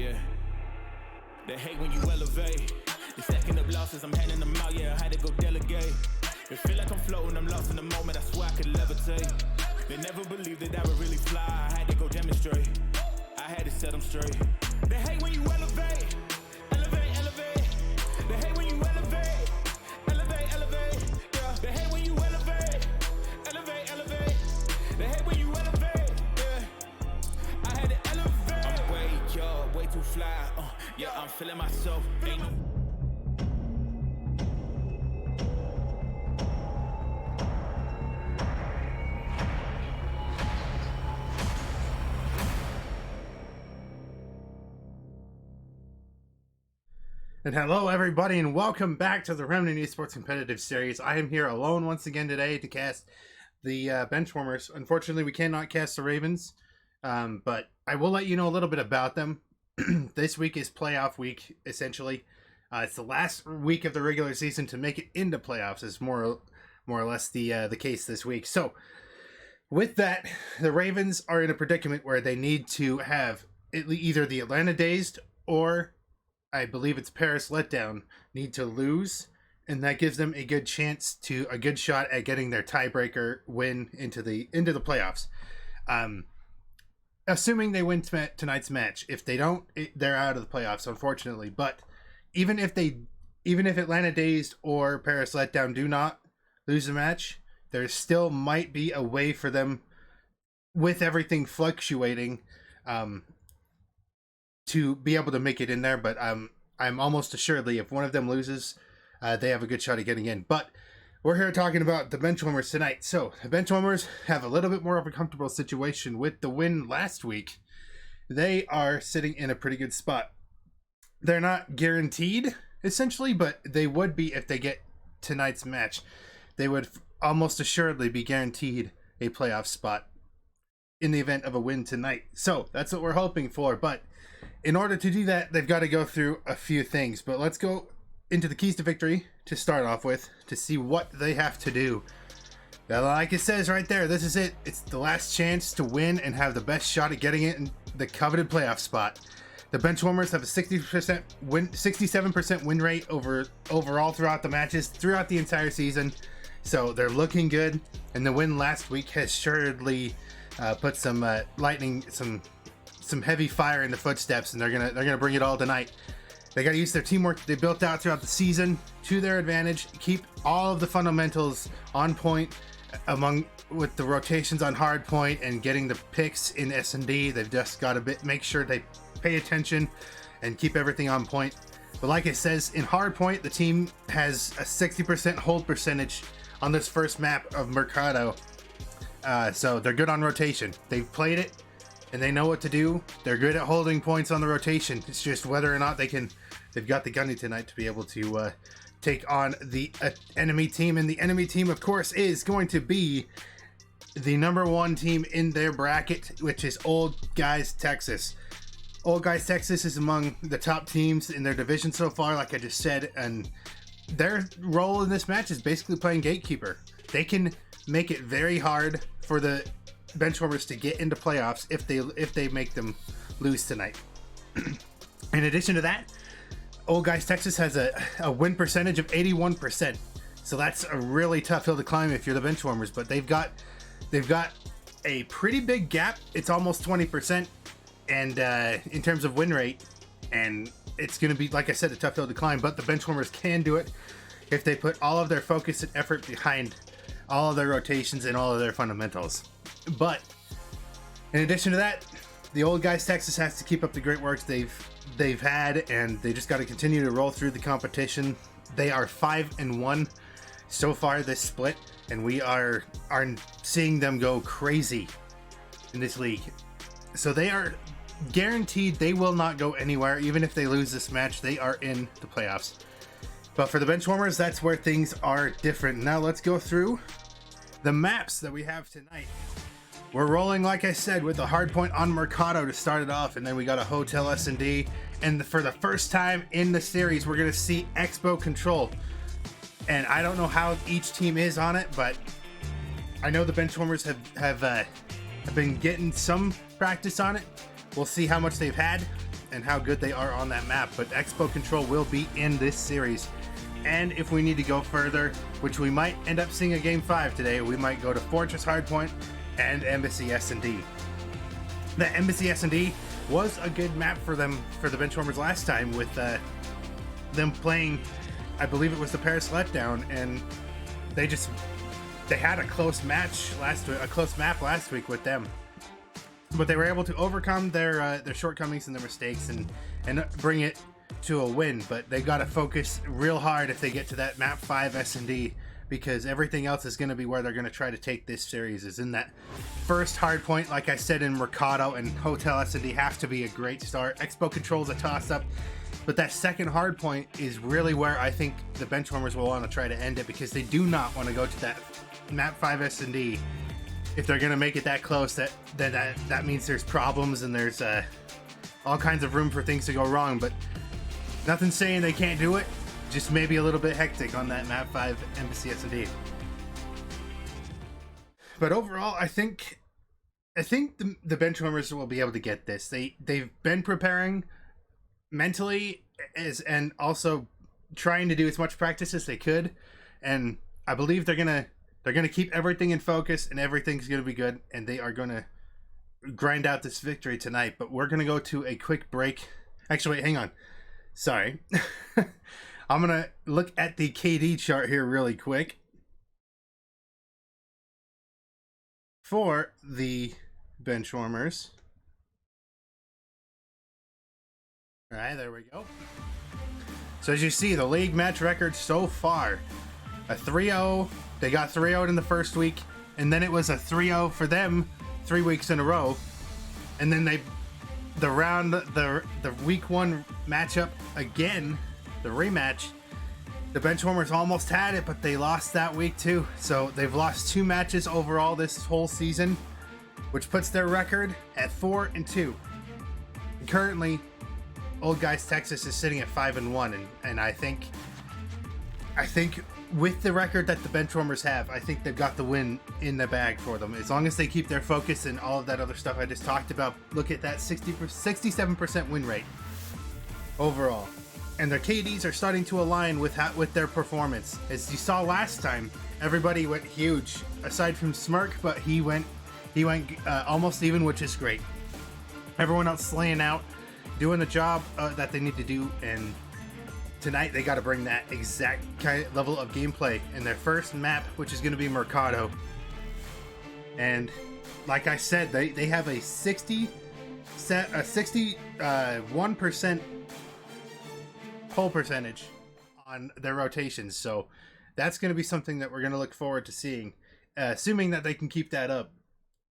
Yeah. They hate when you elevate. The second of losses, I'm handing them out, yeah, I had to go delegate. It feel like I'm floating, I'm lost in the moment, I swear I could levitate. They never believed that I would really fly, I had to go demonstrate. I had to set them straight. They hate when you elevate. Elevate, elevate. They hate when you elevate. Elevate, elevate. Yeah. They hate when you elevate. Elevate, elevate. They hate when you elevate. Yeah. I had to elevate. I'm way too fly. Yeah, I'm feeling myself. Ain't no. And hello everybody and welcome back to the Remnant Esports Competitive Series. I am here alone once again today to cast the Benchwarmers. Unfortunately, we cannot cast the Ravens, but I will let you know a little bit about them. This week is playoff week, essentially. It's the last week of the regular season to make it into playoffs, is more or less the case this week. So, with that, the Ravens are in a predicament where they need to have either the Atlanta Dazed or I believe it's Paris Letdown need to lose, and that gives them a good shot at getting their tiebreaker win into the playoffs. Assuming they win tonight's match. If they don't, they're out of the playoffs, unfortunately. But even if Atlanta Dazed or Paris Letdown do not lose the match, there still might be a way for them, with everything fluctuating, to be able to make it in there. But I'm almost assuredly, if one of them loses, they have a good shot at getting in. But we're here talking about the Benchwarmers tonight. So the Benchwarmers have a little bit more of a comfortable situation with the win last week. They are sitting in a pretty good spot. They're not guaranteed, essentially, but they would be if they get tonight's match. They would almost assuredly be guaranteed a playoff spot in the event of a win tonight. So that's what we're hoping for. But in order to do that, they've got to go through a few things. But let's go into the keys to victory to start off with, to see what they have to do. Now, like it says right there, this is it. It's the last chance to win and have the best shot at getting it in the coveted playoff spot. The Benchwarmers have a 67% win rate overall throughout the matches, throughout the entire season. So they're looking good, and the win last week has assuredly put some some heavy fire in the footsteps, and they're gonna bring it all tonight. They got to use their teamwork they built out throughout the season to their advantage. Keep all of the fundamentals on point, with the rotations on Hardpoint and getting the picks in S&D. They've just got to make sure they pay attention and keep everything on point. But like it says in Hardpoint, the team has a 60% hold percentage on this first map of Mercado. So they're good on rotation. They've played it and they know what to do. They're good at holding points on the rotation. It's just whether or not they've got the gunny tonight to be able to take on the enemy team. And the enemy team, of course, is going to be the number one team in their bracket, which is Old Guys Texas. Old Guys Texas is among the top teams in their division so far, like I just said, and their role in this match is basically playing gatekeeper. They can make it very hard for the Benchwarmers to get into playoffs if they make them lose tonight. In addition to that, Old Guys Texas has a win percentage of 81%. So that's a really tough hill to climb if you're the Benchwarmers, but they've got a pretty big gap. It's almost 20%, and in terms of win rate, and it's going to be, like I said, a tough hill to climb, but the Benchwarmers can do it if they put all of their focus and effort behind all of their rotations and all of their fundamentals. But in addition to that, the Old Guys Texas has to keep up the great work they've had, and they just got to continue to roll through the competition. They are 5-1 so far this split, and we are seeing them go crazy in this league. So they are guaranteed they will not go anywhere. Even if they lose this match, they are in the playoffs. But for the Benchwarmers, that's where things are different. Now let's go through the maps that we have tonight. We're rolling, like I said, with the Hardpoint on Mercado to start it off, and then we got a Hotel S&D. And for the first time in the series, we're going to see Expo Control. And I don't know how each team is on it, but I know the Benchwarmers have been getting some practice on it. We'll see how much they've had. and how good they are on that map, but Expo Control will be in this series. And if we need to go further, which we might end up seeing a Game 5 today, we might go to Fortress Hardpoint and Embassy S&D. The Embassy S&D was a good map for them, for the Benchwarmers last time, with them playing, I believe it was the Paris Letdown, and they had a close match a close map last week with them. But they were able to overcome their shortcomings and their mistakes and bring it to a win. But they got to focus real hard if they get to that map 5 S&D, because everything else is going to be where they're going to try to take this series, is in that first hard point. Like I said, in Mercado and Hotel S&D have to be a great start. Expo Control's a toss-up, but that second hard point is really where I think the Benchwarmers will want to try to end it, because they do not want to go to that map 5 S&D. If they're going to make it that close, that means there's problems and there's all kinds of room for things to go wrong. But nothing saying they can't do it, just maybe a little bit hectic on that map 5 Embassy S&D. But overall, I think the Benchwarmers will be able to get this. They've been preparing mentally and also trying to do as much practice as they could, and I believe they're gonna keep everything in focus, and everything's gonna be good, and they are gonna grind out this victory tonight. But we're gonna go to a quick break. Actually, wait, hang on. Sorry. I'm gonna look at the KD chart here really quick for the Benchwarmers. All right, there we go. So as you see, the league match record so far, a 3-0. They got 3-0'd in the first week, and then it was a 3-0 for them 3 weeks in a row. And then the week 1 matchup again, the rematch, the Benchwarmers almost had it, but they lost that week too. So they've lost 2 matches overall this whole season, which puts their record at 4-2. Currently, Old Guys Texas is sitting at 5-1, and I think with the record that the Benchwarmers have, I think they've got the win in the bag for them. As long as they keep their focus and all of that other stuff I just talked about. Look at that 67% win rate overall. And their KDs are starting to align with their performance. As you saw last time, everybody went huge, aside from Smirk, but he went almost even, which is great. Everyone else slaying out, doing the job that they need to do, and tonight they got to bring that exact kind of level of gameplay in their first map, which is going to be Mercado. And like I said, they have a 61% pull percentage on their rotations, so that's going to be something that we're going to look forward to seeing. Assuming that they can keep that up,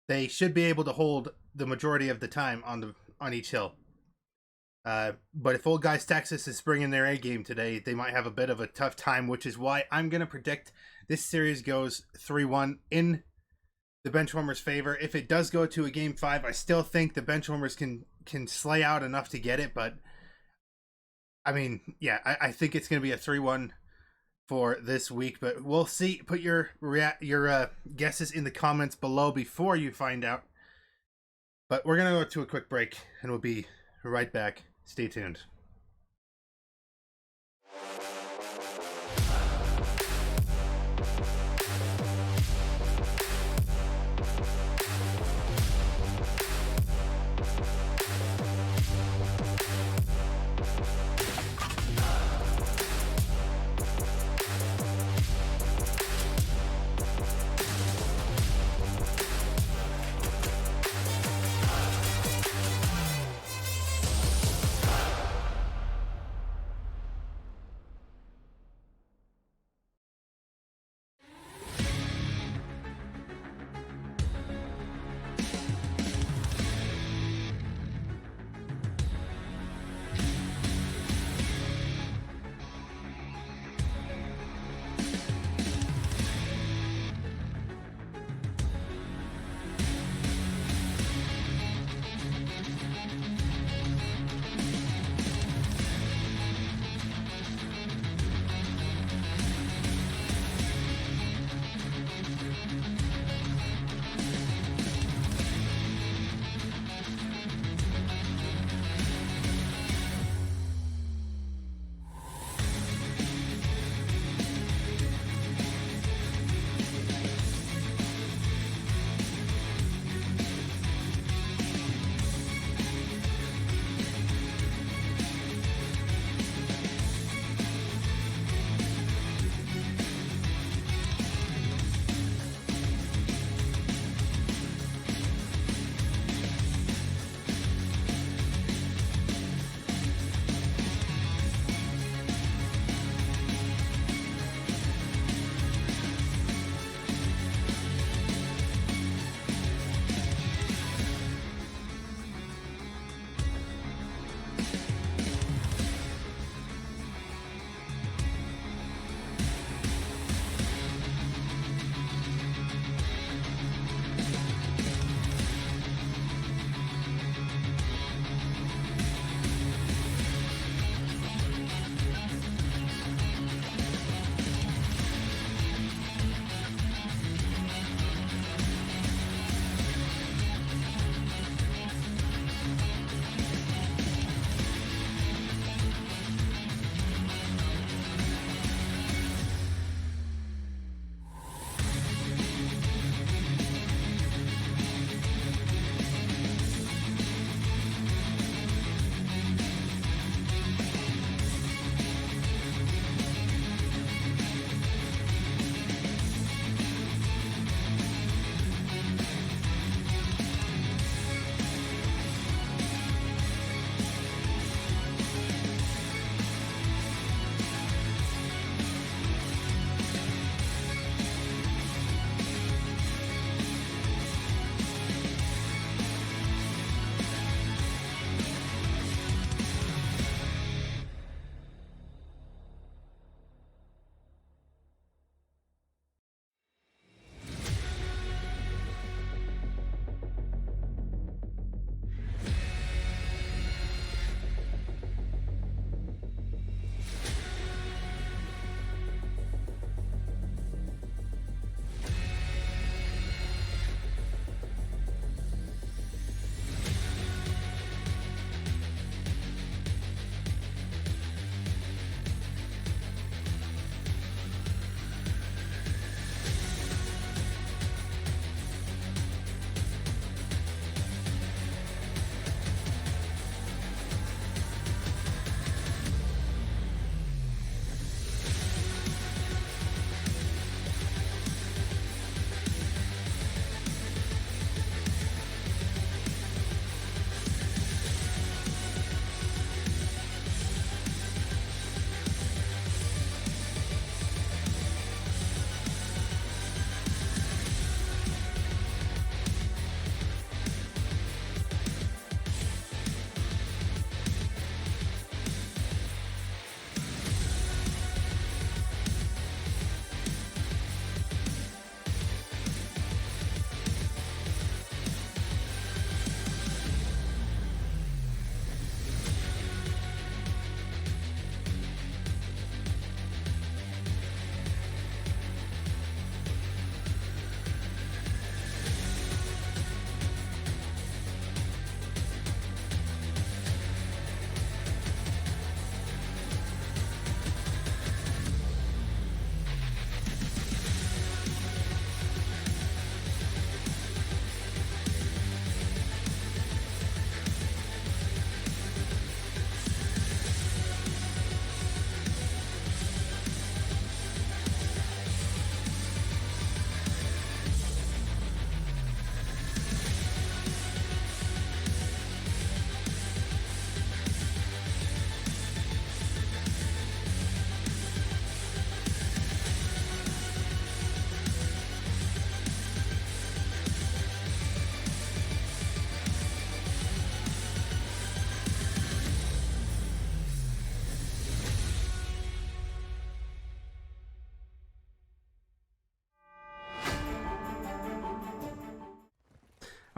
they should be able to hold the majority of the time on each hill. But if Old Guys Texas is bringing their A game today, they might have a bit of a tough time, which is why I'm going to predict this series goes 3-1 in the Benchwarmers' favor. If it does go to a Game 5, I still think the Benchwarmers can slay out enough to get it, but I mean, yeah, I think it's going to be a 3-1 for this week, but we'll see. Put your guesses in the comments below before you find out. But we're going to go to a quick break, and we'll be right back. Stay tuned.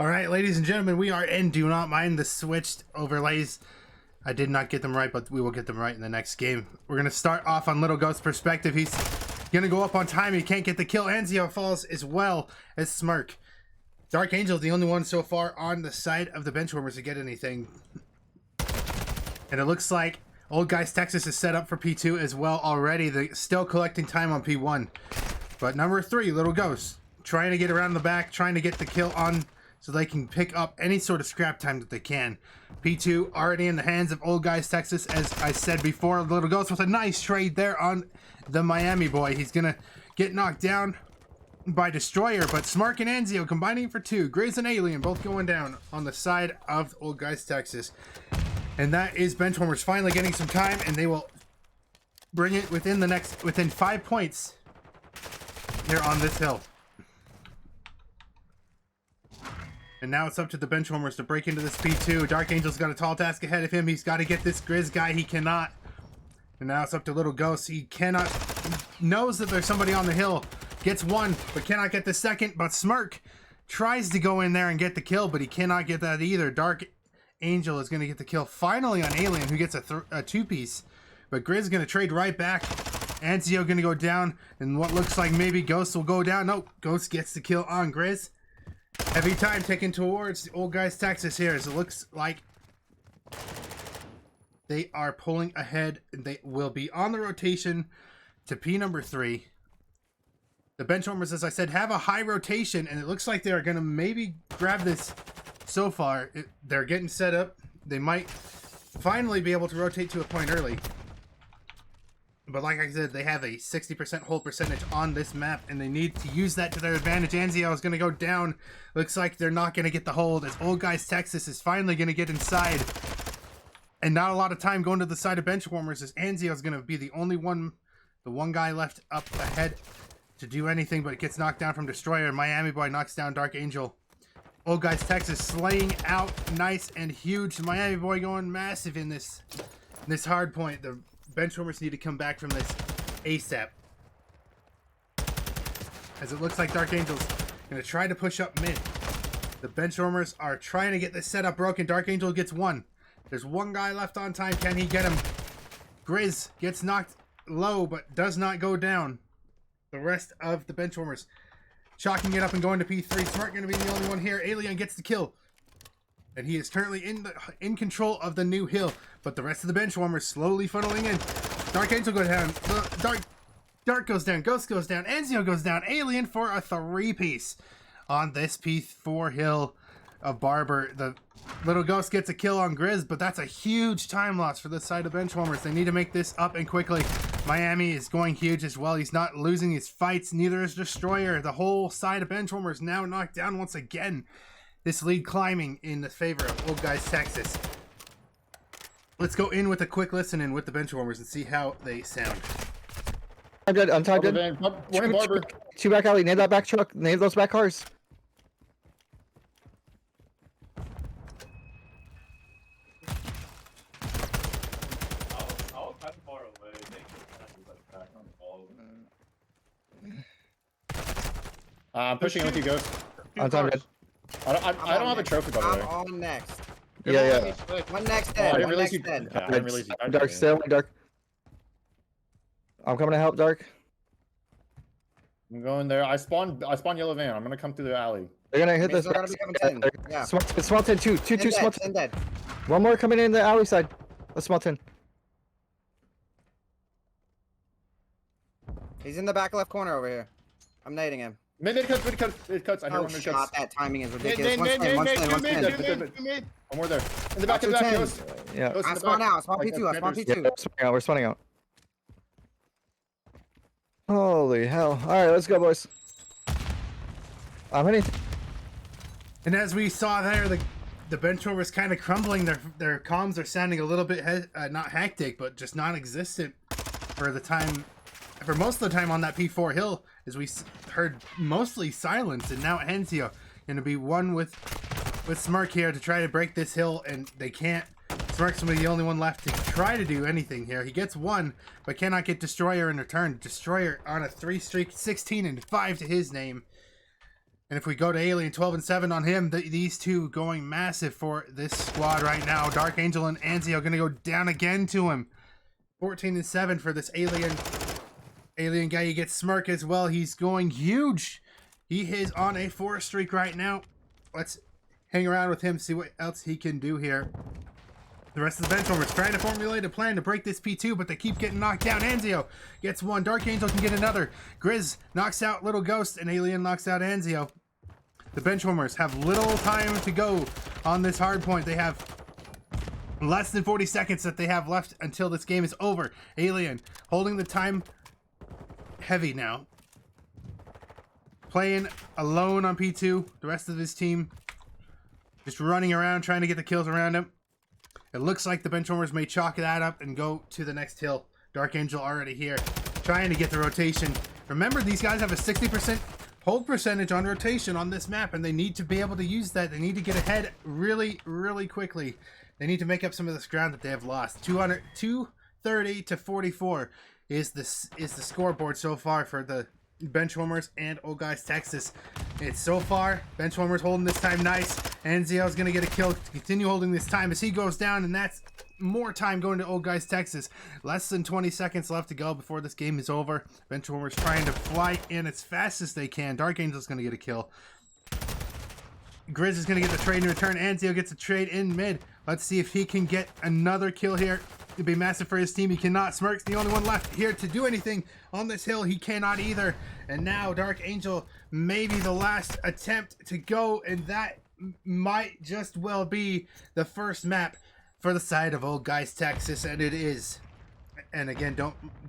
All right, ladies and gentlemen, we are in. Do not mind the switched overlays. I did not get them right, but we will get them right in the next game. We're going to start off on Little Ghost's perspective. He's going to go up on time. He can't get the kill. Anzio falls as well as Smirk. Dark Angel is the only one so far on the side of the Benchwarmers to get anything. And it looks like Old Guys Texas is set up for P2 as well already. They're still collecting time on P1. But number 3, Little Ghost, trying to get around the back, trying to get the kill on so they can pick up any sort of scrap time that they can. P2 already in the hands of Old Guys Texas, as I said before. Little Ghost with a nice trade there on the Miami boy. He's going to get knocked down by Destroyer, but Smark and Anzio combining for 2. Grizz and Alien both going down on the side of Old Guys Texas. And that is Benchwarmers finally getting some time, and they will bring it within 5 points here on this hill. And now it's up to the Benchwarmers to break into this P2. Dark Angel's got a tall task ahead of him. He's got to get this Grizz guy. He cannot. And now it's up to Little Ghost. He cannot. Knows that there's somebody on the hill. Gets one, but cannot get the second. But Smirk tries to go in there and get the kill, but he cannot get that either. Dark Angel is going to get the kill finally on Alien, who gets a two-piece. But Grizz is going to trade right back. Anzio going to go down. And what looks like maybe Ghost will go down. Nope, Ghost gets the kill on Grizz. Heavy time taken towards the Old Guys Texas here, as it looks like they are pulling ahead. They will be on the rotation to P number 3. The Benchwarmers, as I said, have a high rotation, and it looks like they are going to maybe grab this so far. They're getting set up. They might finally be able to rotate to a point early. But like I said, they have a 60% hold percentage on this map, and they need to use that to their advantage. Anzio is going to go down. Looks like they're not going to get the hold, as Old Guys Texas is finally going to get inside. And not a lot of time going to the side of Benchwarmers, as Anzio is going to be the only one, the one guy left up ahead to do anything, but it gets knocked down from Destroyer. Miami Boy knocks down Dark Angel. Old Guys Texas slaying out nice and huge. Miami Boy going massive in this hard point. The Benchwarmers need to come back from this ASAP, as it looks like Dark Angel's going to try to push up mid. The Benchwarmers are trying to get this setup broken. Dark Angel gets one. There's one guy left on time. Can he get him? Grizz gets knocked low, but does not go down. The rest of the Benchwarmers chalking it up and going to P3. Smart going to be the only one here. Alien gets the kill, and he is currently in control of the new hill. But the rest of the Benchwarmers slowly funneling in. Dark Angel goes down. Dark goes down. Ghost goes down. Anzio goes down. Alien for a 3-piece on this P4 hill of Barber. The Little Ghost gets a kill on Grizz, but that's a huge time loss for this side of Benchwarmers. They need to make this up and quickly. Miami is going huge as well. He's not losing his fights. Neither is Destroyer. The whole side of Benchwarmers now knocked down once again. This lead climbing in the favor of Old Guys Texas. Let's go in with a quick listen in with the Benchwarmers and see how they sound. I'm good. I'm tied good. One Barber. 2 back alley. Nade that back truck. Nade those back cars. I'm pushing with you, Ghost. I'm tied good. I don't have a trophy, by the way. I'm on next. Yeah. One next Oh, I dead. didn't One realize next you. dead. Yeah, I didn't realize you. Dark, stay away, Dark. I'm coming to help, Dark. I'm going there. I spawned yellow van. I'm gonna come through the alley. They're gonna hit this. They're gonna be coming in. Yeah. Small 10, two small 10. Dead. One more coming in the alley side. A small 10. He's in the back left corner over here. I'm nading him. Mid cuts. I hear Oh, one mid shot. cuts. That timing is Mid, ridiculous. One stand. One more there. In the back, Ghost. Yeah. Ghost I in the spawn back. out. I spawn P2. I spawn Yeah, P2. we're spawning out. Holy hell. Alright, let's go, boys. I'm hitting. And as we saw there, the Benchwarmers kind of crumbling. Their comms are sounding a little bit not hectic, but just non-existent for most of the time on that P4 hill, as we heard mostly silence. And now Anzio going to be one with Smirk here to try to break this hill, and they can't. Smirk's going to be the only one left to try to do anything here. He gets one, but cannot get Destroyer in return. Destroyer on a 3 streak, 16 and 5 to his name. And if we go to Alien, 12 and 7 on him, these two going massive for this squad right now. Dark Angel and Anzio going to go down again to him. 14 and 7 for this Alien guy. He gets Smirk as well. He's going huge. He is on a 4 streak right now. Let's hang around with him, see what else he can do here. The rest of the Benchwarmers trying to formulate a plan to break this P2, but they keep getting knocked down. Anzio gets one. Dark Angel can get another. Grizz knocks out Little Ghost, and Alien knocks out Anzio. The Benchwarmers have little time to go on this hard point. They have less than 40 seconds that they have left until this game is over. Alien holding the time heavy now. Playing alone on P2. The rest of his team just running around trying to get the kills around him. It looks like the Benchwarmers may chalk that up and go to the next hill. Dark Angel already here, trying to get the rotation. Remember, these guys have a 60% hold percentage on rotation on this map, and they need to be able to use that. They need to get ahead really, really quickly. They need to make up some of this ground that they have lost. 230 to 44 is the scoreboard so far for the Benchwarmers and Old Guys Texas. It's so far Benchwarmers holding this time nice. Anzio's gonna get a kill to continue holding this time as he goes down, and that's more time going to Old Guys Texas. Less than 20 seconds left to go before this game is over. Benchwarmers trying to fly in as fast as they can. Dark Angel's gonna get a kill. Grizz is gonna get the trade in return. Anzio gets a trade in mid. Let's see if he can get another kill here. It'd be massive for his team. He cannot. Smirk's the only one left here to do anything on this hill. He cannot either. And now Dark Angel, maybe the last attempt to go, and that might just well be the first map for the side of Old Guys Texas, and it is. And again,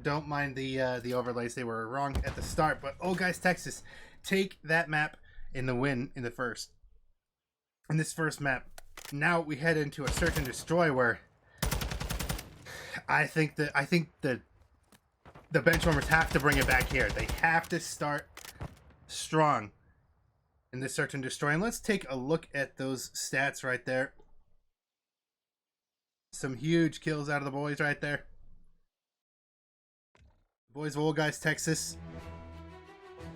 don't mind the overlays. They were wrong at the start, but Old Guys Texas take that map in the win in this first map. Now we head into a search and destroy where I think the Benchwarmers have to bring it back here. They have to start strong in this search and destroy. And let's take a look at those stats right there. Some huge kills out of the boys right there. Boys of Old Guys Texas.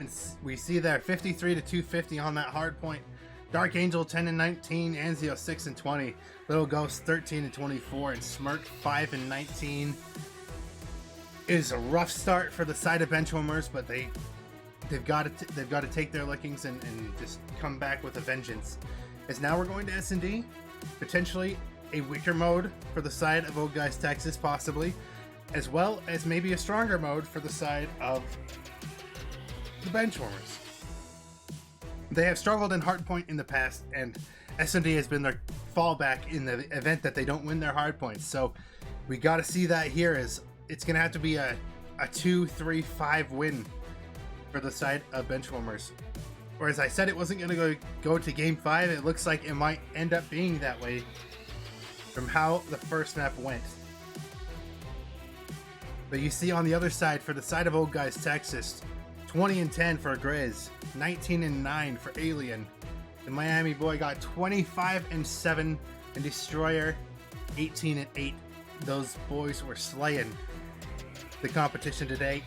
And we see there 53 to 250 on that hard point. Dark Angel 10 and 19, Anzio 6 and 20, Little Ghost 13 and 24, and Smirk 5 and 19. It is a rough start for the side of Benchwarmers, but they've got to take their lickings and just come back with a vengeance. As now we're going to S&D, potentially a weaker mode for the side of Old Guys Texas, possibly, as well as maybe a stronger mode for the side of the Benchwarmers. They have struggled in Hardpoint in the past, and S&D has been their fallback in the event that they don't win their Hardpoints. So we got to see that here, as it's going to have to be a 2-3-5 win for the side of Benchwarmers. Whereas I said it wasn't going to go to Game 5, it looks like it might end up being that way from how the first map went. But you see on the other side, for the side of Old Guys Texas, 20 and 10 for Grizz, 19 and 9 for Alien. The Miami boy got 25 and 7, and Destroyer 18 and 8. Those boys were slaying the competition today.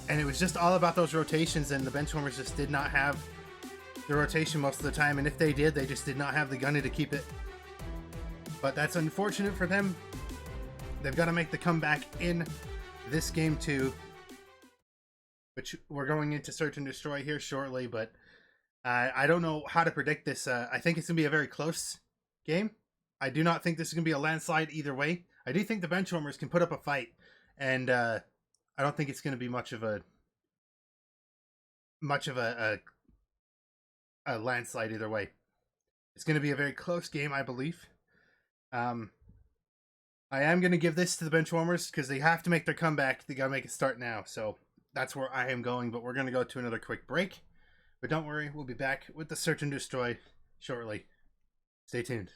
And it was just all about those rotations, and the Benchwarmers just did not have the rotation most of the time, and if they did, they just did not have the gunny to keep it. But that's unfortunate for them. They've got to make the comeback in this game too, which we're going into search and destroy here shortly, but I don't know how to predict this. I think it's going to be a very close game. I do not think this is going to be a landslide either way. I do think the Benchwarmers can put up a fight, and I don't think it's going to be much of a landslide either way. It's going to be a very close game, I believe. I am going to give this to the Benchwarmers because they have to make their comeback. They got to make it start now. So that's where I am going, but we're going to go to another quick break. But don't worry, we'll be back with the search and destroy shortly. Stay tuned.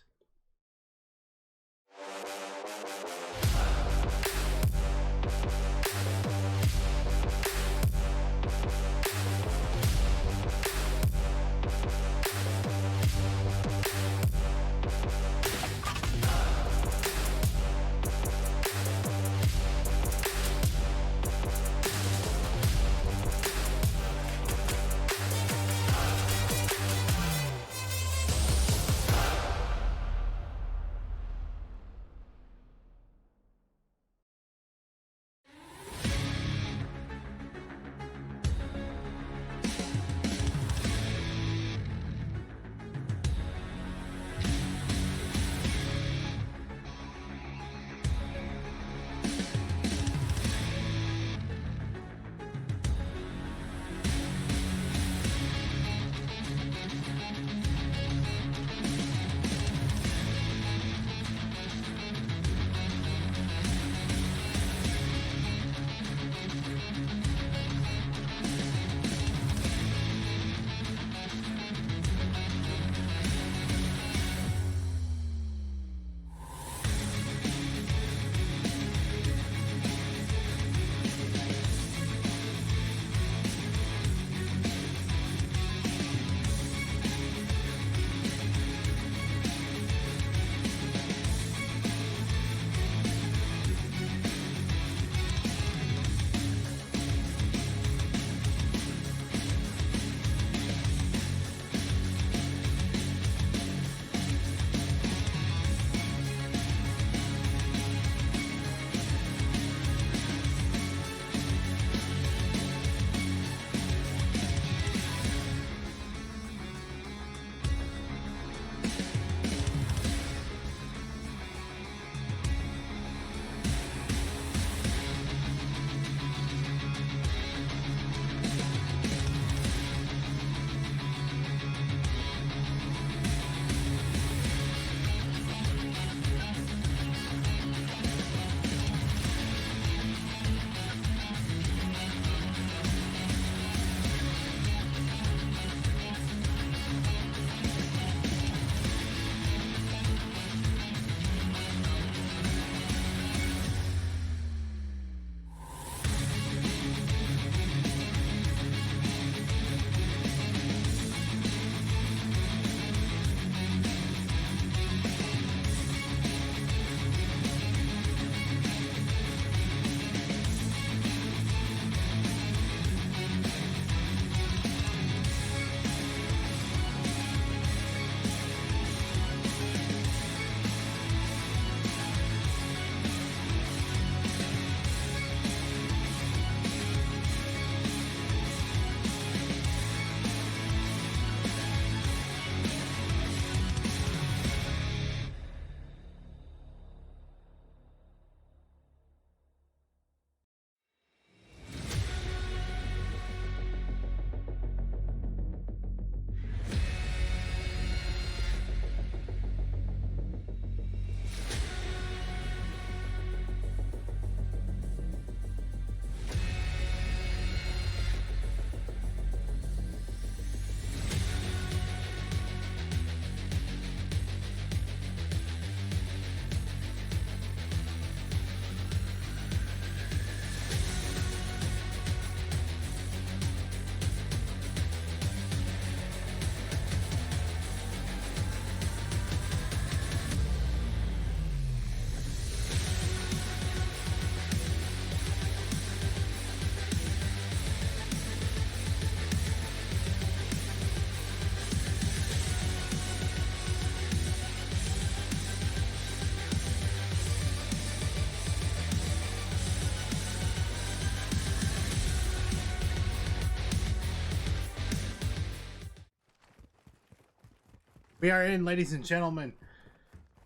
We are in, ladies and gentlemen.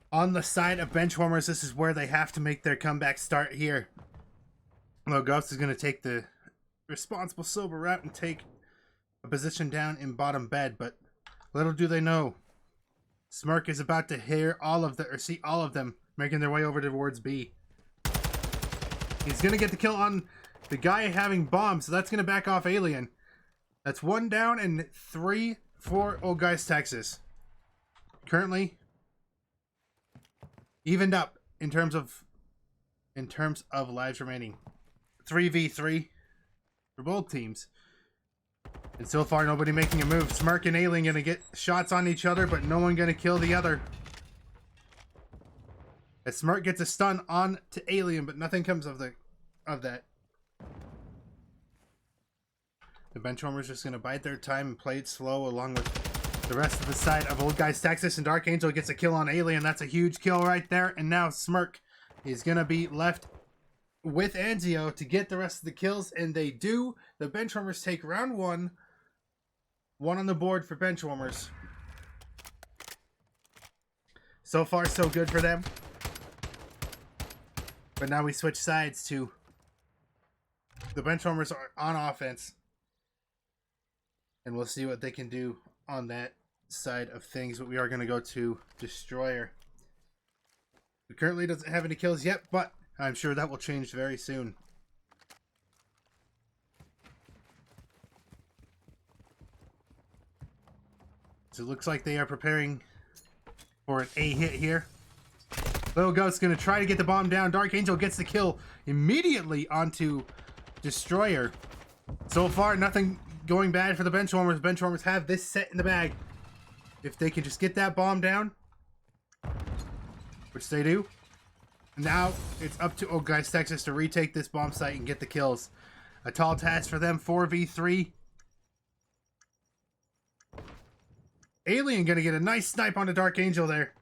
On the side of Benchwarmers, this is where they have to make their comeback start here. Well, Ghost is going to take the responsible silver route and take a position down in bottom bed, but little do they know, Smirk is about to hear all of the, or see all of them making their way over towards B. He's going to get the kill on the guy having bombs, so that's going to back off Alien. That's 1 down and 3 for Old Guys Texas. Currently evened up in terms of lives remaining. 3v3 for both teams. And so far nobody making a move. Smirk and Alien gonna get shots on each other, but no one gonna kill the other. As Smirk gets a stun on to Alien, but nothing comes of that. The Benchwarmers just gonna bide their time and play it slow along with the rest of the side of Old Guys Texas, and Dark Angel gets a kill on Alien. That's a huge kill right there. And now Smirk is going to be left with Anzio to get the rest of the kills, and they do. The Benchwarmers take round 1. 1 on the board for Benchwarmers. So far, so good for them. But now we switch sides to the Benchwarmers are on offense. And we'll see what they can do on that side of things, but we are going to go to Destroyer. He currently doesn't have any kills yet, but I'm sure that will change very soon. So it looks like they are preparing for an A hit here. Little Ghost's going to try to get the bomb down. Dark Angel gets the kill immediately onto Destroyer. So far, nothing going bad for the Benchwarmers. Benchwarmers have this set in the bag. If they can just get that bomb down, which they do. Now it's up to Old Guys Texas to retake this bomb site and get the kills. A tall task for them, 4v3. Alien gonna get a nice snipe on the Dark Angel there.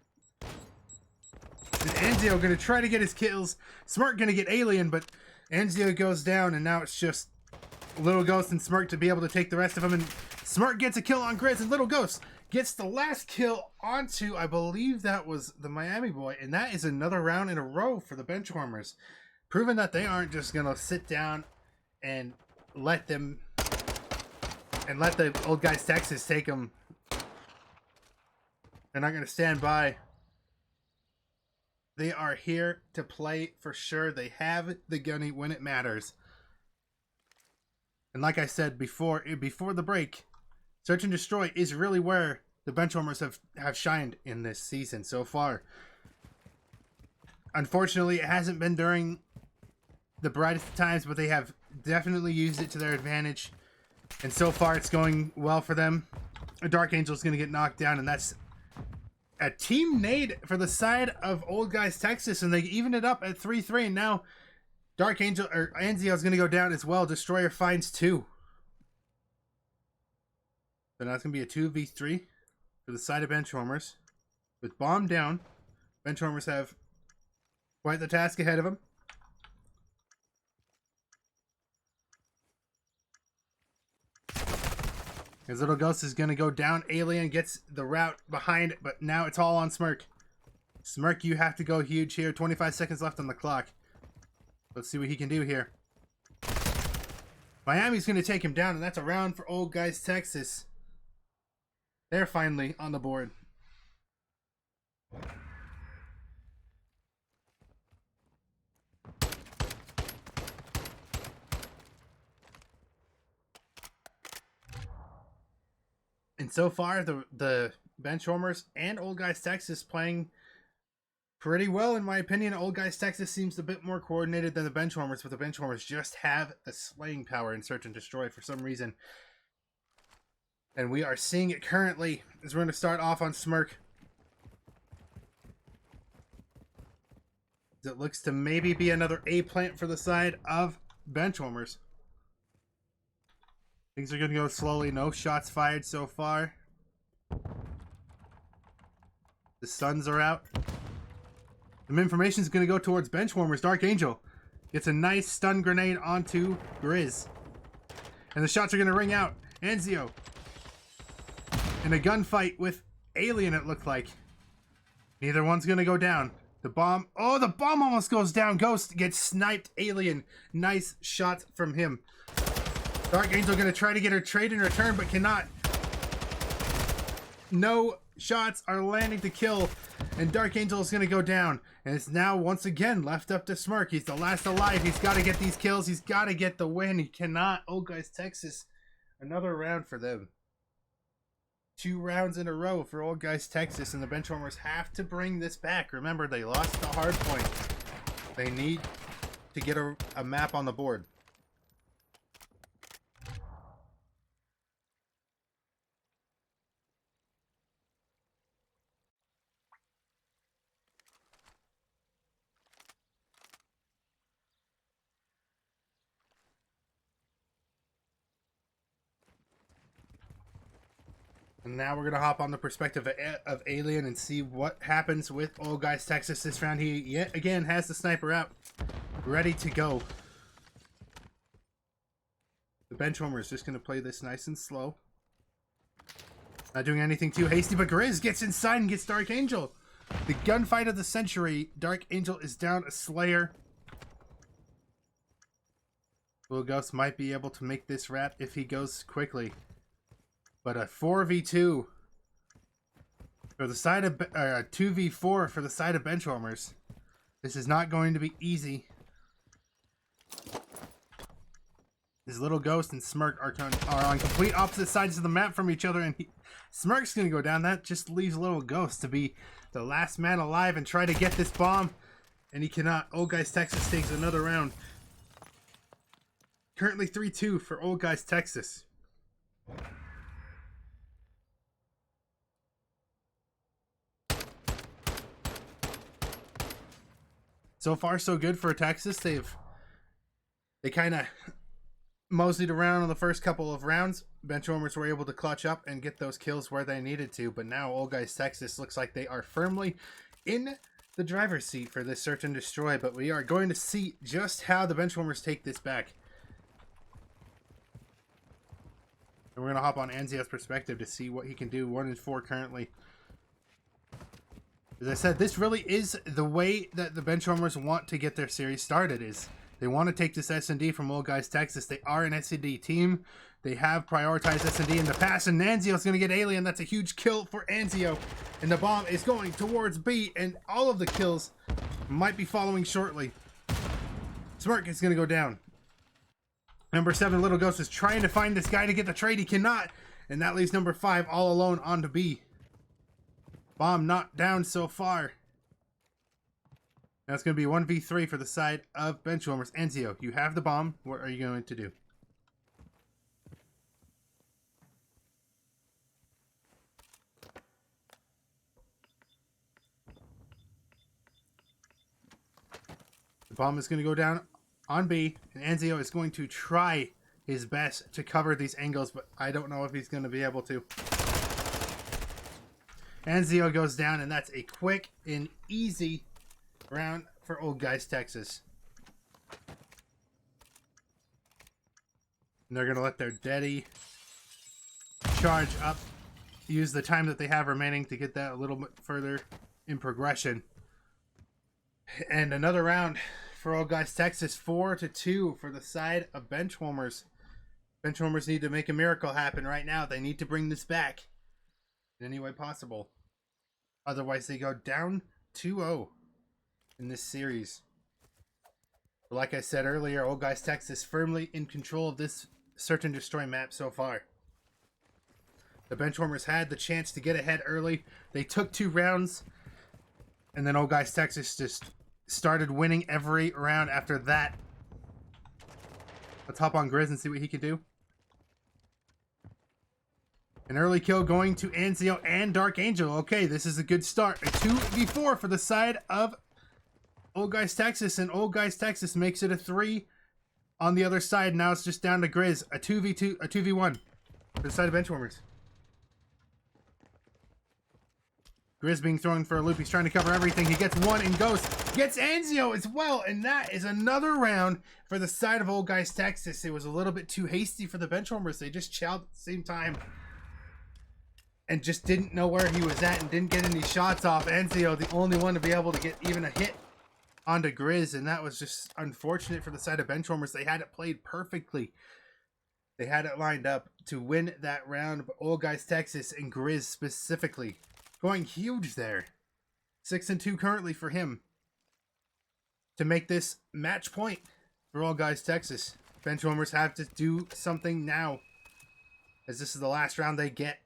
And Anzio gonna try to get his kills. Smirk gonna get Alien, but Anzio goes down, and now it's just Little Ghost and Smirk to be able to take the rest of them. And Smirk gets a kill on Grizz, and Little Ghost gets the last kill onto, I believe that was the Miami boy, and that is another round in a row for the Benchwarmers, proving that they aren't just gonna sit down and let the Old Guys Texas take them. They're not gonna stand by. They are here to play for sure. They have the gunny when it matters. And like I said before the break, Search and Destroy is really where the Benchwarmers have shined in this season so far. Unfortunately, it hasn't been during the brightest of times, but they have definitely used it to their advantage. And so far, it's going well for them. A Dark Angel is going to get knocked down, and that's a team nade for the side of Old Guys Texas, and they even it up at 3-3. And now Dark Angel or Anzio is going to go down as well. Destroyer finds 2. So now it's going to be a 2v3 for the side of Benchwarmers. With bomb down, Benchwarmers have quite the task ahead of them. His Little Ghost is going to go down. Alien gets the route behind, but now it's all on Smirk. Smirk, you have to go huge here. 25 seconds left on the clock. Let's see what he can do here. Miami's going to take him down, and that's a round for Old Guys Texas. They're finally on the board. And so far, the Benchwarmers and Old Guys Texas playing pretty well, in my opinion. Old Guys Texas seems a bit more coordinated than the Benchwarmers, but the Benchwarmers just have the slaying power in Search and Destroy for some reason. And we are seeing it currently as we're going to start off on Smirk. It looks to maybe be another A plant for the side of Benchwarmers. Things are going to go slowly. No shots fired so far. The suns are out. Some information is going to go towards Benchwarmers. Dark Angel gets a nice stun grenade onto Grizz. And the shots are going to ring out. Anzio in a gunfight with Alien, it looked like. Neither one's gonna go down. The bomb. Oh, the bomb almost goes down. Ghost gets sniped. Alien. Nice shot from him. Dark Angel gonna try to get her trade in return, but cannot. No shots are landing to kill, and Dark Angel is gonna go down. And it's now once again left up to Smirk. He's the last alive. He's got to get these kills. He's got to get the win. He cannot. Oh, guys, Texas. Another round for them. 2 rounds in a row for Old Guys Texas, and the Benchwarmers have to bring this back. Remember, they lost the Hardpoint. They need to get a map on the board. And now we're going to hop on the perspective of Alien and see what happens with Old Guys Texas this round. He yet again has the sniper out, ready to go. The Benchwarmers just going to play this nice and slow. Not doing anything too hasty, but Grizz gets inside and gets Dark Angel. The gunfight of the century. Dark Angel is down a Slayer. Will Ghost might be able to make this wrap if he goes quickly. But a 4v2 for the side of, 2v4 for the side of Benchwarmers. This is not going to be easy. His little Ghost and Smirk are on complete opposite sides of the map from each other, and Smirk's going to go down. That just leaves little Ghost to be the last man alive and try to get this bomb, and he cannot. Old Guys Texas takes another round. Currently 3-2 for Old Guys Texas. So far, so good for Texas. They kind of moseyed around in the first couple of rounds. Benchwarmers were able to clutch up and get those kills where they needed to. But now Old Guys Texas looks like they are firmly in the driver's seat for this search and destroy. But we are going to see just how the Benchwarmers take this back. And we're going to hop on Anzio's perspective to see what he can do. 1-4 currently. As I said, this really is the way that the Benchwarmers want to get their series started. Is they want to take this S&D from Old Guys Texas. They are an S&D team. They have prioritized S&D in the past, and Anzio's going to get Alien. That's a huge kill for Anzio. And the bomb is going towards B, and all of the kills might be following shortly. Smirk is going to go down. Number 7, Little Ghost, is trying to find this guy to get the trade. He cannot. And that leaves number 5 all alone onto B. Bomb not down so far. Now it's going to be 1v3 for the side of Benchwarmers. Anzio, you have the bomb. What are you going to do? The bomb is going to go down on B, and Anzio is going to try his best to cover these angles, but I don't know if he's going to be able to. Anzio goes down, and that's a quick and easy round for Old Guys Texas. And they're going to let their Daddy charge up, use the time that they have remaining to get that a little bit further in progression. And another round for Old Guys Texas, 4-2 for the side of Benchwarmers. Benchwarmers need to make a miracle happen right now. They need to bring this back in any way possible. Otherwise, they go down 2-0 in this series. But like I said earlier, Old Guys Texas firmly in control of this search and destroy map so far. The Benchwarmers had the chance to get ahead early. They took 2 rounds, and then Old Guys Texas just started winning every round after that. Let's hop on Grizz and see what he can do. An early kill going to Anzio and Dark Angel. Okay, this is a good start. A 2v4 for the side of Old Guys Texas, and Old Guys Texas makes it a 3 on the other side. Now it's just down to Grizz. A 2v2, a 2v1 for the side of Benchwarmers. Grizz being thrown for a loop. He's trying to cover everything. He gets one and Ghost gets Anzio as well. And that is another round for the side of Old Guys Texas. It was a little bit too hasty for the Benchwarmers. They just chowed at the same time. and just didn't know where he was at and didn't get any shots off. Enzio, the only one to be able to get even a hit onto Grizz, and that was just unfortunate for the side of Benchwarmers. They had it played perfectly. They had it lined up to win that round, but Old Guys Texas and Grizz specifically going huge there. 6-2 currently for him to make this match point for Old Guys Texas. Benchwarmers have to do something now, as this is the last round they get,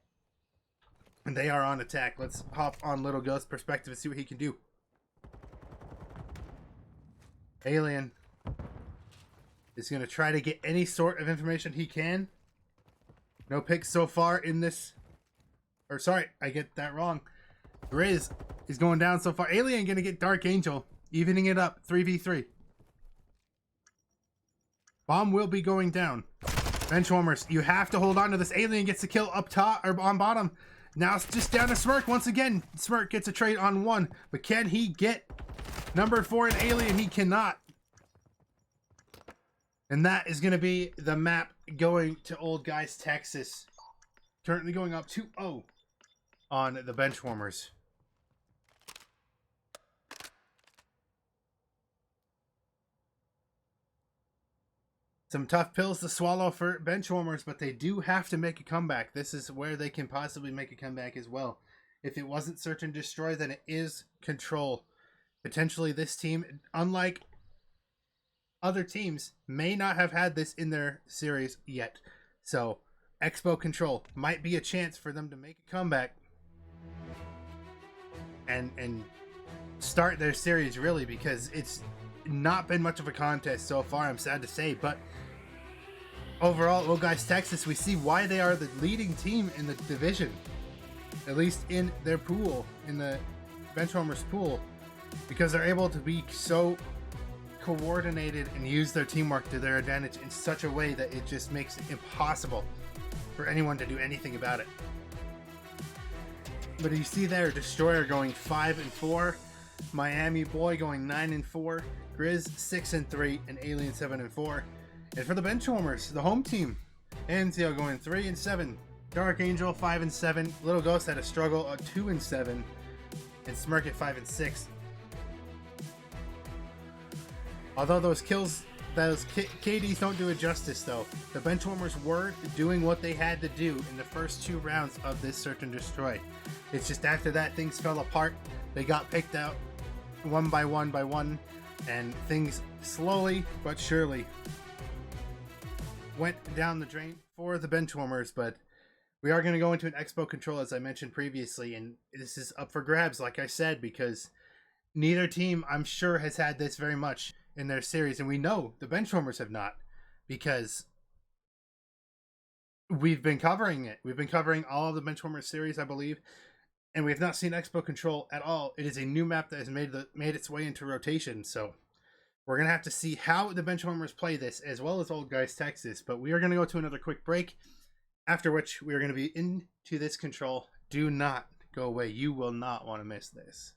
and they are on attack. Let's hop on Little Ghost's perspective and see what he can do. Alien is going to try to get any sort of information he can. No picks so far in this. Or sorry, I get that wrong. Grizz is going down so far. Alien going to get Dark Angel, evening it up. 3v3. Bomb will be going down. Benchwarmers, you have to hold on to this. Alien gets the kill up top or on bottom. Now it's just down to Smirk once again. Smirk gets a trade on 1. But can he get number 4 in Alien? He cannot. And that is going to be the map going to Old Guys Texas. Currently going up 2-0 on the Benchwarmers. Some tough pills to swallow for Benchwarmers, but they do have to make a comeback. This is where they can possibly make a comeback as well. If it wasn't Search and Destroy, then it is Control. Potentially this team, unlike other teams, may not have had this in their series yet. So Expo Control might be a chance for them to make a comeback and start their series, really, because it's not been much of a contest so far, I'm sad to say. But overall, Old Guys Texas, we see why they are the leading team in the division, at least in their pool, in the Benchwarmers pool, because they're able to be so coordinated and use their teamwork to their advantage in such a way that it just makes it impossible for anyone to do anything about it. But you see there, Destroyer going 5-4, Miami Boy going 9-4, Grizz 6-3, and Alien 7-4. And for the Benchwarmers, the home team, Anzio going 3-7, Dark Angel 5-7, Little Ghost had a struggle at 2-7, and Smirk at 5-6. Although those kills, those KDs don't do it justice, though. The Benchwarmers were doing what they had to do in the first 2 rounds of this Search and Destroy. It's just after that, things fell apart. They got picked out one by one, and things slowly but surely went down the drain for the Benchwarmers. But we are going to go into an Expo Control, as I mentioned previously, and this is up for grabs, like I said, because neither team, I'm sure, has had this very much in their series, and we know the Benchwarmers have not, because we've been covering it. We've been covering all of the Benchwarmers series, I believe, and we have not seen Expo Control at all. It is a new map that has made its way into rotation, so we're going to have to see how the Benchwarmers play this, as well as Old Guys Texas. But we are going to go to another quick break, after which we are going to be into this control. Do not go away. You will not want to miss this.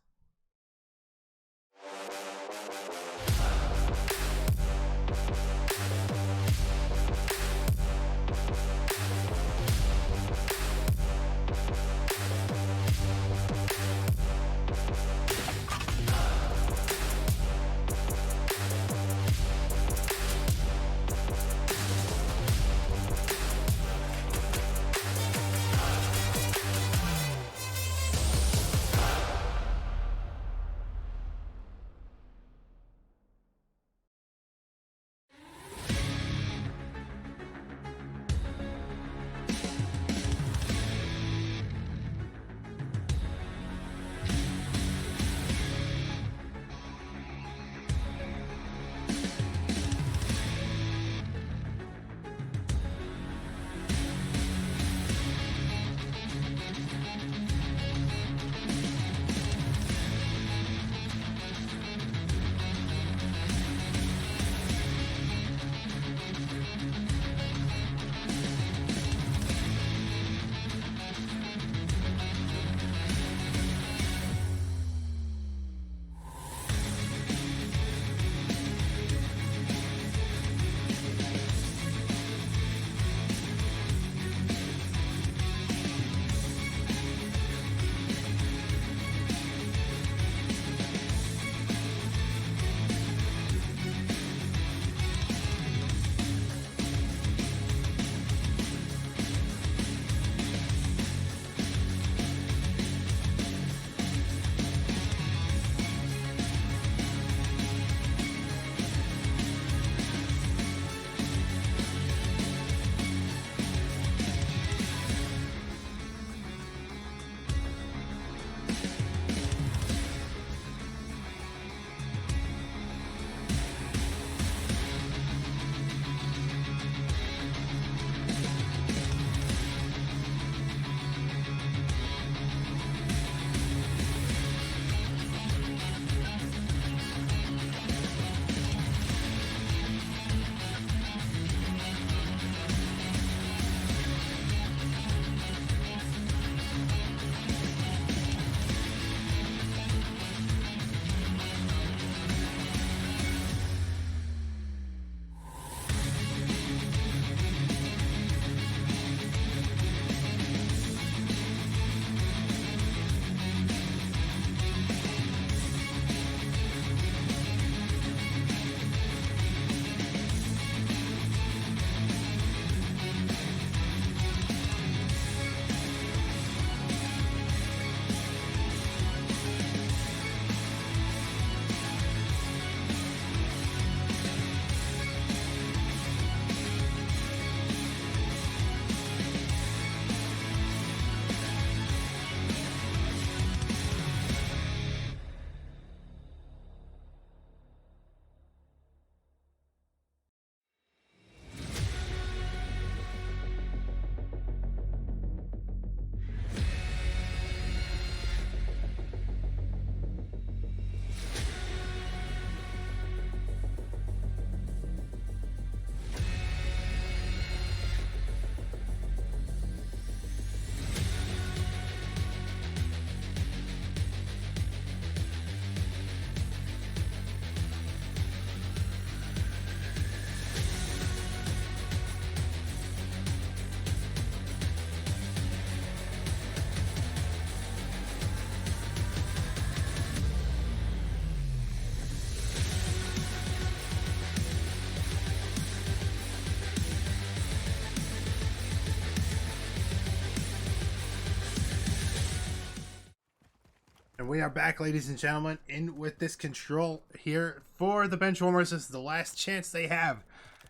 And we are back, ladies and gentlemen, in with this control here for the Benchwarmers. This is the last chance they have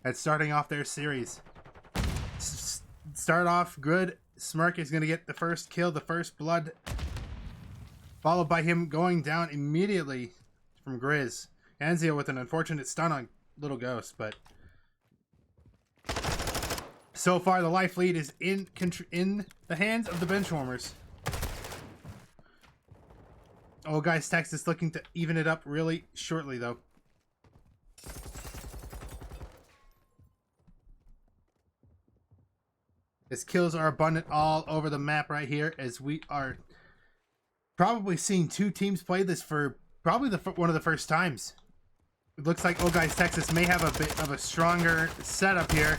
at starting off their series. Start off good. Smirk is going to get the first kill, the first blood, followed by him going down immediately from Grizz. Anzio with an unfortunate stun on Little Ghost, but so far the life lead is in the hands of the Benchwarmers. Oh, guys, Texas looking to even it up really shortly, though. His kills are abundant all over the map right here, as we are probably seeing two teams play this for probably one of the first times. It looks like Oh Guys Texas may have a bit of a stronger setup here,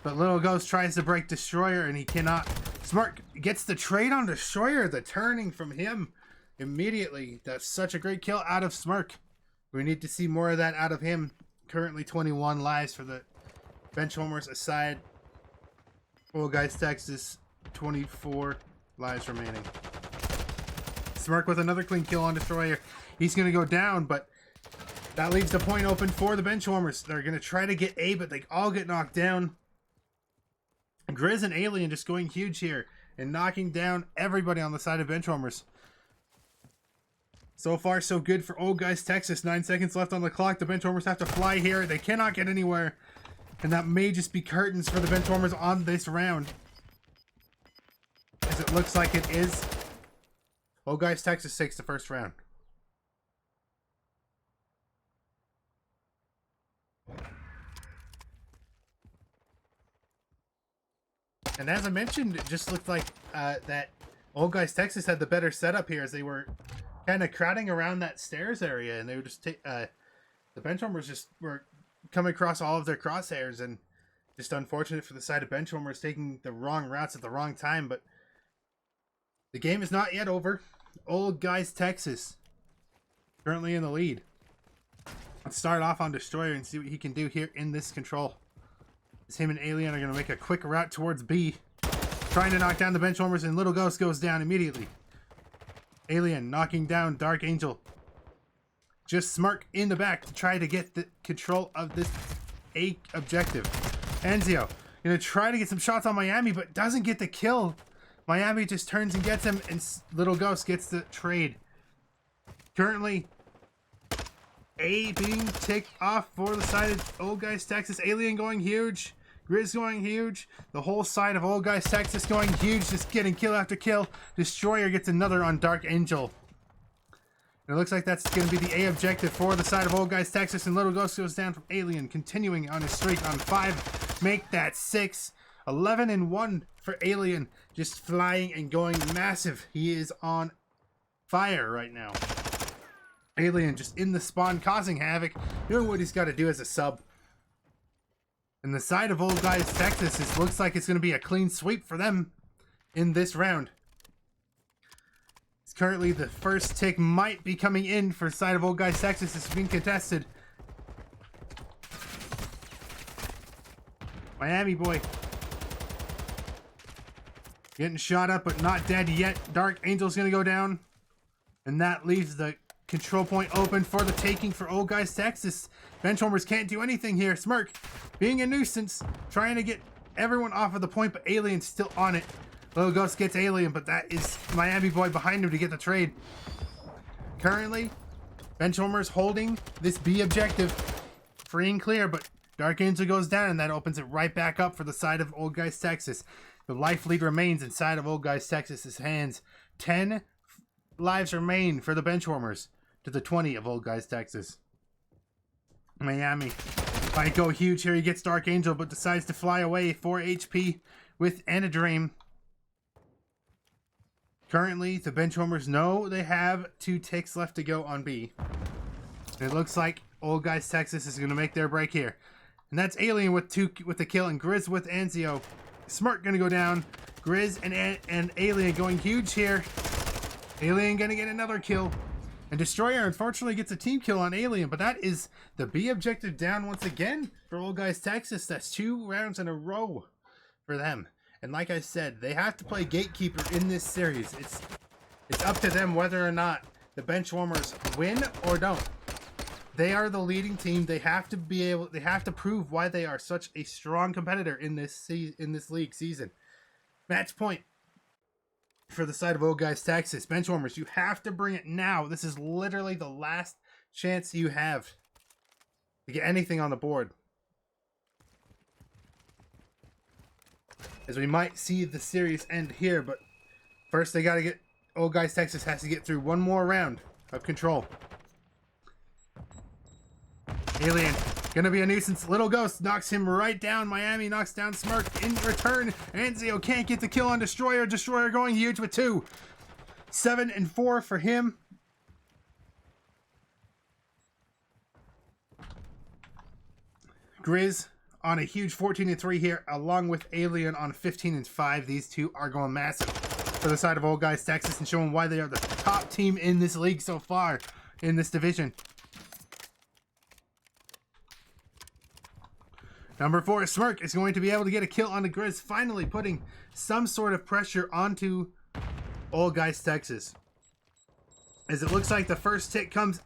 but Little Ghost tries to break Destroyer and he cannot. Smart gets the trade on Destroyer, the turning from him immediately. That's such a great kill out of Smirk. We need to see more of that out of him. Currently 21 lives for the Benchwarmers aside. Oh Guys Texas, 24 lives remaining. Smirk with another clean kill on Destroyer. He's going to go down, but that leaves the point open for the Benchwarmers. They're going to try to get A, but they all get knocked down. Grizz and Alien just going huge here and knocking down everybody on the side of Benchwarmers. So far, so good for Oh Guys Texas. 9 seconds left on the clock. The Benchwarmers have to fly here. They cannot get anywhere. And that may just be curtains for the Benchwarmers on this round, as it looks like it is. Oh Guys Texas takes the first round. And as I mentioned, it just looked like that Oh Guys Texas had the better setup here, as they were kind of crowding around that stairs area, and they were just the Benchwarmers just were coming across all of their crosshairs, and just unfortunate for the side of Benchwarmers taking the wrong routes at the wrong time. But the game is not yet over. Oh Guys Texas currently in the lead. Let's start off on Destroyer and see what he can do here in this control. As him and Alien are going to make a quick route towards B, trying to knock down the Benchwarmers, and Little Ghost goes down immediately. Alien knocking down Dark Angel. Just Smirk in the back to try to get the control of this A objective. Anzio going to try to get some shots on Miami, but doesn't get the kill. Miami just turns and gets him, and Little Ghost gets the trade. Currently, A being ticked off for the side of Old Guys Texas. Alien going huge. Grizz going huge. The whole side of Old Guys Texas going huge. Just getting kill after kill. Destroyer gets another on Dark Angel. And it looks like that's going to be the A objective for the side of Old Guys Texas. And Little Ghost goes down from Alien. Continuing on his streak on 5. Make that 6. 11-1 for Alien. Just flying and going massive. He is on fire right now. Alien just in the spawn, causing havoc, doing what he's got to do as a sub. And the side of Old Guys Texas, it looks like it's going to be a clean sweep for them in this round. It's currently the first tick might be coming in for side of Old Guys Texas. It's being contested. Miami boy getting shot up, but not dead yet. Dark Angel's going to go down, and that leaves the control point open for the taking for Old Guys Texas. Benchwarmers can't do anything here. Smirk being a nuisance, trying to get everyone off of the point, but Alien's still on it. Little Ghost gets Alien, but that is Miami boy behind him to get the trade. Currently, Benchwarmers holding this B objective free and clear, but Dark Angel goes down, and that opens it right back up for the side of Old Guys Texas. The life lead remains inside of Old Guys Texas's hands. 10 lives remain for the Benchwarmers to the 20 of Old Guys Texas. Miami might go huge here. He gets Dark Angel, but decides to fly away. 4 HP with Anadream. Currently, the Benchwarmers know they have 2 ticks left to go on B. And it looks like Old Guys Texas is going to make their break here. And that's Alien with the kill, and Grizz with Anzio. Smart going to go down. Grizz and Alien going huge here. Alien going to get another kill. And Destroyer unfortunately gets a team kill on Alien, but that is the B objective down once again for Old Guys Texas. That's 2 rounds in a row for them. And like I said, they have to play Gatekeeper in this series. It's up to them whether or not the Benchwarmers win or don't. They are the leading team. They have to be able. They have to prove why they are such a strong competitor in this league season. Match point for the side of Old Guys Texas. Benchwarmers, you have to bring it now. This is literally the last chance you have to get anything on the board. As we might see the series end here, but first they got to get... Old Guys Texas has to get through one more round of control. Alien, gonna be a nuisance. Little Ghost knocks him right down. Miami knocks down Smirk. In return, Anzio can't get the kill on Destroyer. Destroyer going huge with 2. 7 and 4 for him. Grizz on a huge 14 and 3 here, along with Alien on 15 and 5. These two are going massive for the side of Old Guys Texas and showing why they are the top team in this league so far in this division. Number 4, Smirk is going to be able to get a kill on the Grizz, finally putting some sort of pressure onto Old Guys Texas. As it looks like the first tick comes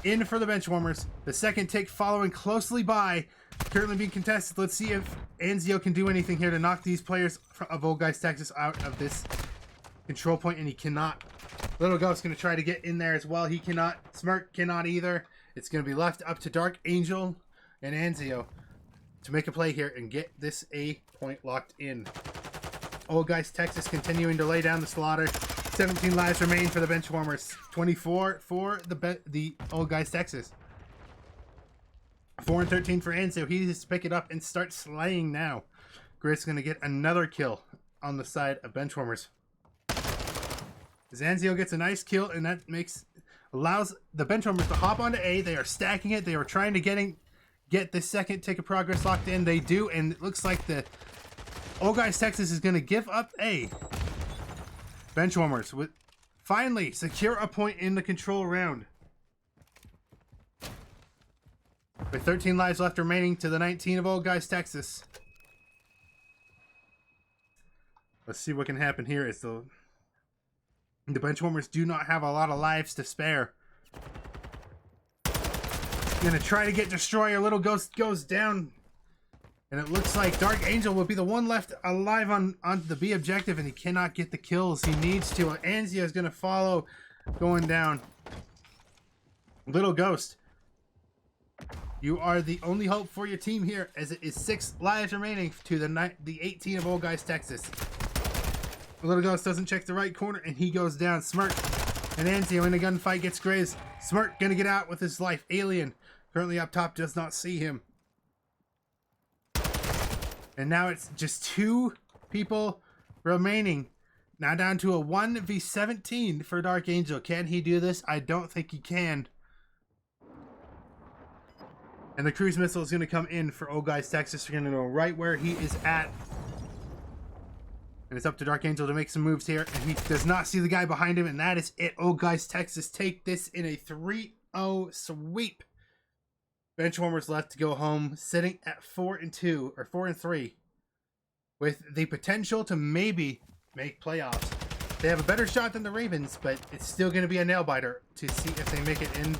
in for the Benchwarmers, the second tick following closely by, currently being contested. Let's see if Anzio can do anything here to knock these players of Old Guys Texas out of this control point, and he cannot. Little Ghost going to try to get in there as well. He cannot. Smirk cannot either. It's going to be left up to Dark Angel and Anzio to make a play here and get this A point locked in. Old Guys Texas continuing to lay down the slaughter. 17 lives remain for the Benchwarmers. 24 for the Old Guys Texas. 4 and 13 for Anzio. He needs to pick it up and start slaying now. Grit's going to get another kill on the side of Benchwarmers. Anzio gets a nice kill, and that allows the Benchwarmers to hop onto A. They are stacking it. They are trying to get the second tick of progress locked in. They do, and it looks like the Old Guys Texas is going to give up A. Benchwarmers would finally secure a point in the control round. With 13 lives left remaining to the 19 of Old Guys Texas. Let's see what can happen here. As the Benchwarmers do not have a lot of lives to spare. Gonna try to get Destroyer. Little Ghost goes down. And it looks like Dark Angel will be the one left alive on the B objective, and he cannot get the kills he needs to. Anzio is gonna follow, going down. Little Ghost, you are the only hope for your team here, as it is 6 lives remaining to the 18 of Old Guys Texas. Little Ghost doesn't check the right corner, and he goes down. Smirk and Anzio in a gunfight gets grazed. Smirk gonna get out with his life. Alien, currently up top, does not see him. And now it's just 2 people remaining. Now down to a 1v17 for Dark Angel. Can he do this? I don't think he can. And the cruise missile is going to come in for Old Guys Texas. You're going to know right where he is at. And it's up to Dark Angel to make some moves here. And he does not see the guy behind him. And that is it. Old Guys Texas take this in a 3-0 sweep. Benchwarmers left to go home, sitting at 4-2 or 4-3, with the potential to maybe make playoffs. They have a better shot than the Ravens, but it's still going to be a nail biter to see if they make it in.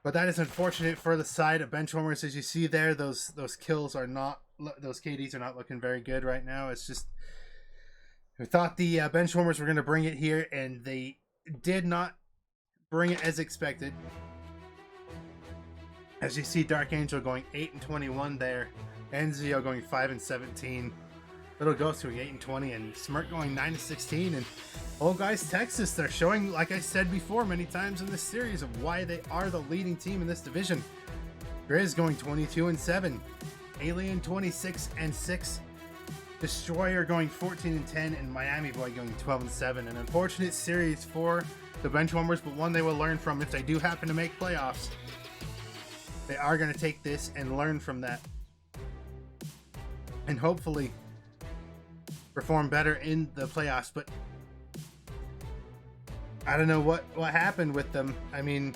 But that is unfortunate for the side of Benchwarmers. As you see there, those kills are not, those KDs are not looking very good right now. It's just, we thought the Benchwarmers were going to bring it here, and they did not bring it as expected. As you see, Dark Angel going 8 and 21 there, Anzio going 5 and 17, Little Ghost going 8 and 20, and Smirk going 9 and 16. And Old Guys Texas, they're showing, like I said before many times in this series, of why they are the leading team in this division. Grizz going 22 and 7, Alien 26 and 6, Destroyer going 14 and 10, and Miami Boy going 12 and 7. An unfortunate series for the Benchwarmers, but one they will learn from if they do happen to make playoffs. They are going to take this and learn from that, and hopefully perform better in the playoffs. But I don't know what happened with them. I mean,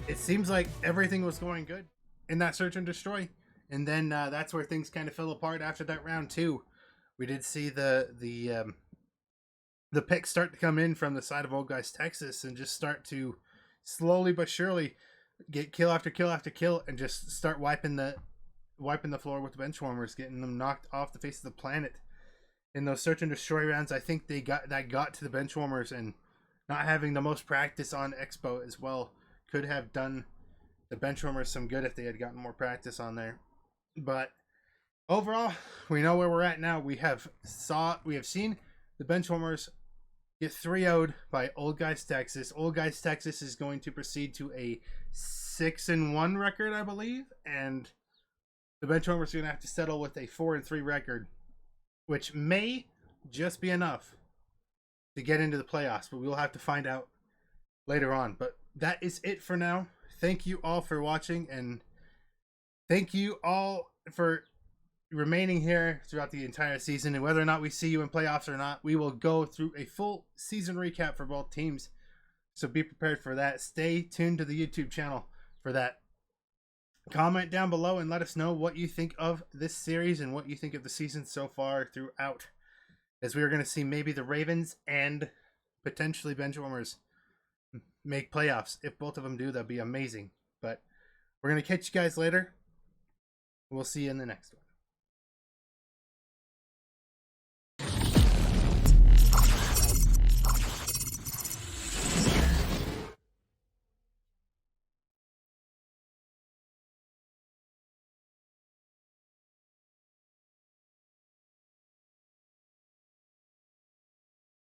it seems like everything was going good in that search and destroy, and then that's where things kind of fell apart after that round 2. We did see the the picks start to come in from the side of Old Guys Texas and just start to slowly but surely get kill after kill after kill and just start wiping the floor with the Benchwarmers, getting them knocked off the face of the planet. In those search and destroy rounds, I think they got to the Benchwarmers, and not having the most practice on Expo as well could have done the Benchwarmers some good if they had gotten more practice on there. But overall, we know where we're at now. We have seen the Benchwarmers get 3-0'd by Old Guys Texas. Old Guys Texas is going to proceed to a 6-1 record, I believe, and the Benchwarmers are going to have to settle with a 4-3 record, which may just be enough to get into the playoffs, but we'll have to find out later on. But that is it for now. Thank you all for watching, and thank you all for remaining here throughout the entire season. And whether or not we see you in playoffs or not, we will go through a full season recap for both teams. So be prepared for that. Stay tuned to the YouTube channel for that. Comment down below and let us know what you think of this series and what you think of the season so far throughout, as we are going to see maybe the Ravens and potentially Benchwarmers make playoffs. If both of them do, that'd be amazing. But we're going to catch you guys later. We'll see you in the next one.